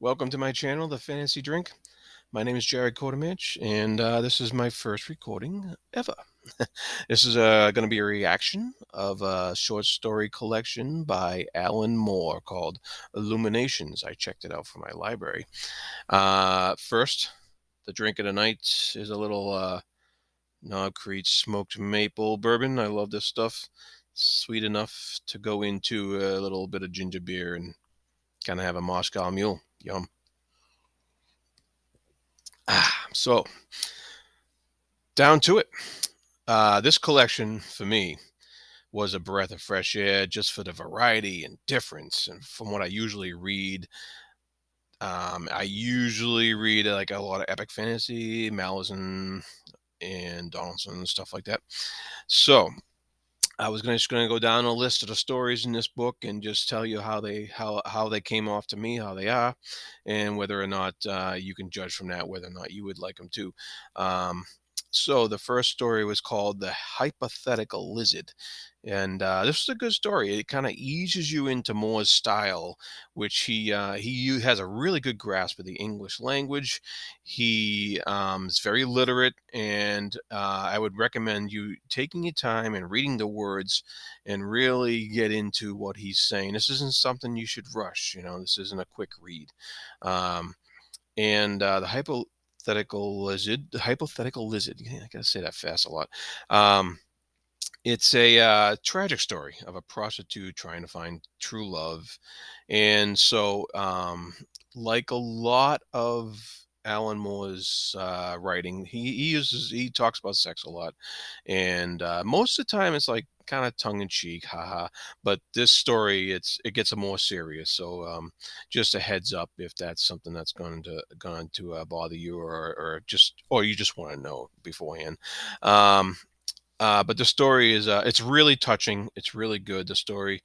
Welcome to my channel, The Fantasy Drink. My name is Jared Kodamich, and this is my first recording ever. This is going to be a reaction of a short story collection by Alan Moore called Illuminations. I checked it out from my library. First, the drink of the night is a little Knob Creek smoked maple bourbon. I love this stuff. Sweet enough to go into a little bit of ginger beer and kind of have a Moscow Mule. Yum. So down to it. This collection for me was a breath of fresh air just for the variety and difference. And from what I usually read, I usually read like a lot of epic fantasy, Malazan and Donaldson, stuff like that. So I was just going to go down a list of the stories in this book and just tell you how they came off to me, how they are, and whether or not you can judge from that whether or not you would like them too. Um, so the first story was called "The Hypothetical Lizard," and this is a good story. It kind of eases you into Moore's style, which he has a really good grasp of the English language. He is very literate, and I would recommend you taking your time and reading the words and really get into what he's saying. This isn't something you should rush. This isn't a quick read. Um, and the hypothetical lizard. Yeah, I gotta say that fast a lot. Um, it's a tragic story of a prostitute trying to find true love. And so, like a lot of Alan Moore's writing, he talks about sex a lot, and most of the time it's like kind of tongue in cheek, haha. But this story, it gets a more serious. So just a heads up if that's something that's going to bother you, or you just want to know beforehand. Um, but the story is it's really touching. It's really good. The story.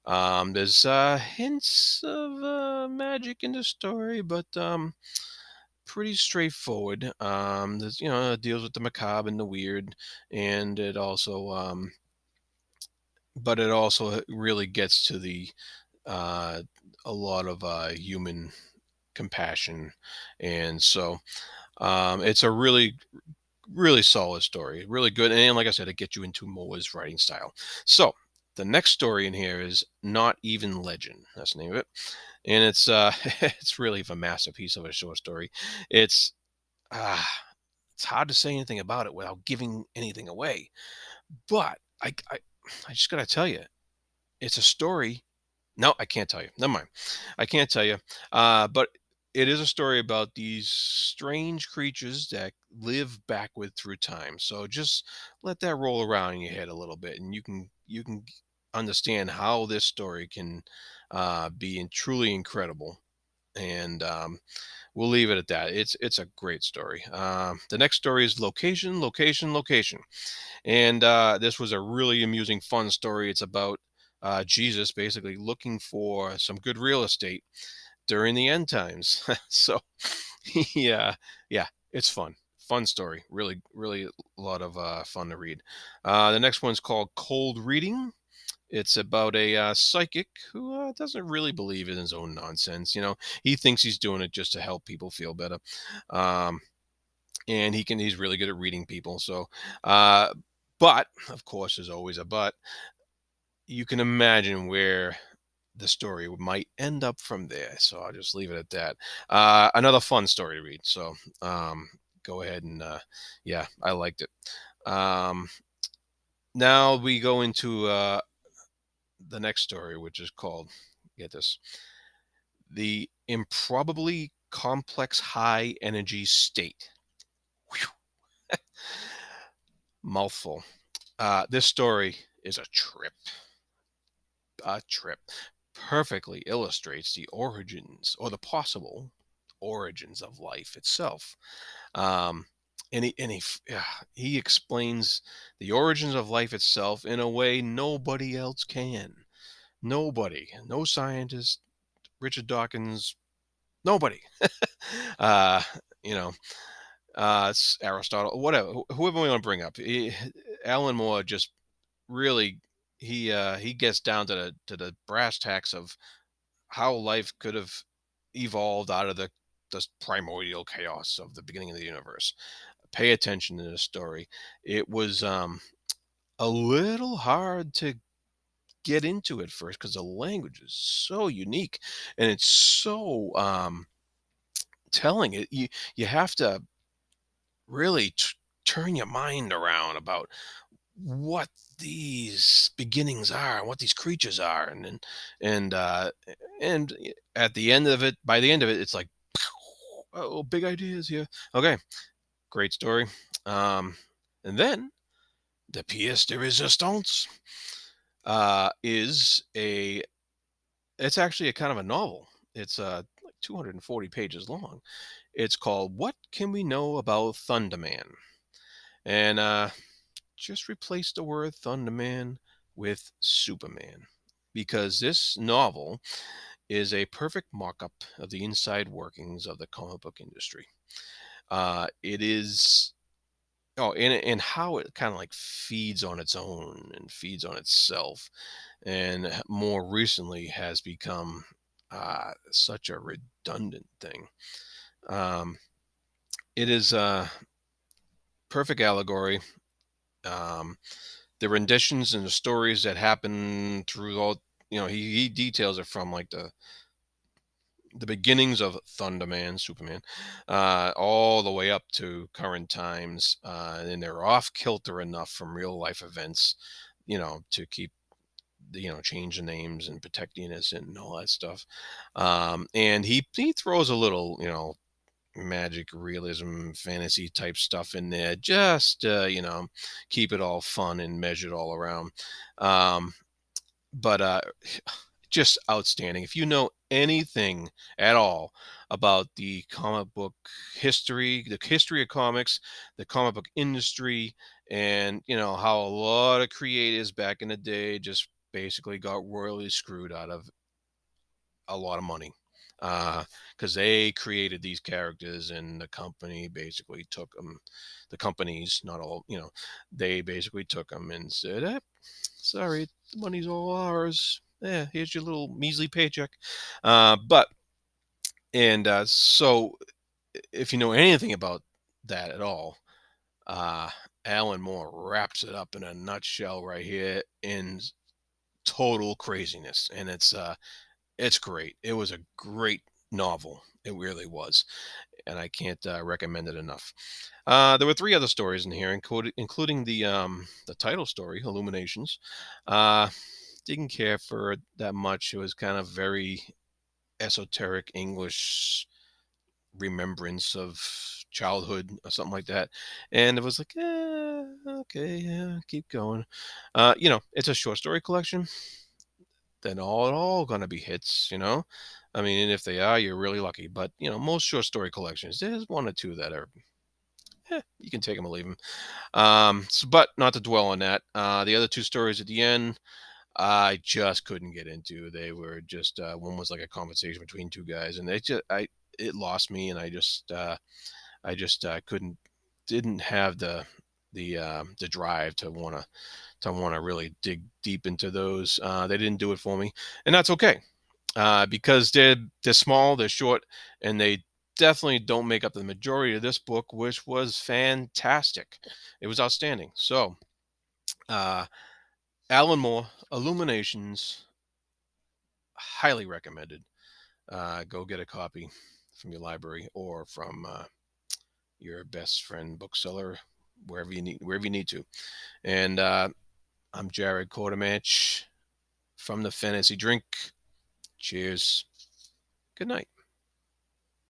There's hints of magic in the story, but pretty straightforward. There's it deals with the macabre and the weird, and it also really gets to the uh, a lot of human compassion, and so it's a really solid story, really good, and like I said, it gets you into Moa's writing style. So the next story in here is Not Even Legend. That's the name of it, and it's it's really a masterpiece of a short story. It's uh, it's hard to say anything about it without giving anything away, but I just gotta tell you, it's a story. No, I can't tell you. Never mind. I can't tell you. But it is a story about these strange creatures that live backward through time. So just let that roll around in your head a little bit, and you can understand how this story can be truly incredible. And we'll leave it at that. It's a great story. The next story is Location, Location, Location. And this was a really amusing, fun story. It's about Jesus basically looking for some good real estate during the end times. So, yeah, yeah, it's fun. Fun story. Really, really a lot of fun to read. The next one's called Cold Reading. It's about a psychic who doesn't really believe in his own nonsense. He thinks he's doing it just to help people feel better. Um, and he's really good at reading people. So, uh, but of course, there's always a but. You can imagine where the story might end up from there. So I'll just leave it at that. Another fun story to read. So go ahead and yeah, I liked it. Um, Now we go into the next story, which is called, get this, The Improbably Complex High Energy State. Whew, mouthful. This story is a trip. Perfectly illustrates the origins or the possible origins of life itself. Um, and he explains the origins of life itself in a way nobody else can. Nobody, no scientist, Richard Dawkins, nobody. uh, you know, it's Aristotle, whatever, whoever we want to bring up. Alan Moore just really he gets down to the brass tacks of how life could have evolved out of the primordial chaos of the beginning of the universe. Pay attention to this story. It was a little hard to get into at first because the language is so unique and it's so telling. You have to really turn your mind around about what these beginnings are and what these creatures are, and and at the end of it, by the end of it, it's like, oh, big ideas here. Okay, great story. um and then the pièce de résistance is a it's actually a kind of a novel. It's like 240 pages long. It's called What Can We Know About Thunderman? And just replace the word Thunderman with Superman, because this novel is a perfect mock-up of the inside workings of the comic book industry. It is, oh, and how it kind of like feeds on its own and feeds on itself, and more recently has become such a redundant thing. Um, it is a perfect allegory. Um, the renditions and the stories that happen through all, he details it from like the beginnings of Thunderman, Superman, all the way up to current times, and they're off kilter enough from real life events, to keep change the names and protect the innocent and all that stuff. And he throws a little, magic realism fantasy type stuff in there, just keep it all fun and measured all around. Um, but just outstanding. If you know anything at all about the comic book history, the history of comics, the comic book industry, and how a lot of creators back in the day just basically got royally screwed out of a lot of money, because they created these characters and the company basically took them. The companies, not all, they basically took them and said, sorry, the money's all ours. Yeah, here's your little measly paycheck. But and so if you know anything about that at all, uh, Alan Moore wraps it up in a nutshell right here in total craziness, and it's great. It was a great novel. It really was, and I can't recommend it enough. There were three other stories in here, including the title story, Illuminations. Uh, didn't care for it that much. It was kind of very esoteric English remembrance of childhood or something like that, and it was like, okay, yeah, keep going. It's a short story collection. They're not all gonna be hits, I mean, and if they are, you're really lucky. But most short story collections, there's one or two that are, you can take them or leave them. But not to dwell on that. The other two stories at the end, I just couldn't get into. They were just, one was like a conversation between two guys, and it lost me, and I just couldn't, didn't have the drive to want to really dig deep into those. They didn't do it for me, and that's okay, because they're small, they're short, and they definitely don't make up the majority of this book, which was fantastic. It was outstanding. So, uh, Alan Moore, Illuminations, highly recommended. Go get a copy from your library or from your best friend bookseller, wherever you need to. And I'm Jared Quartermatch from the Fantasy Drink. Cheers. Good night.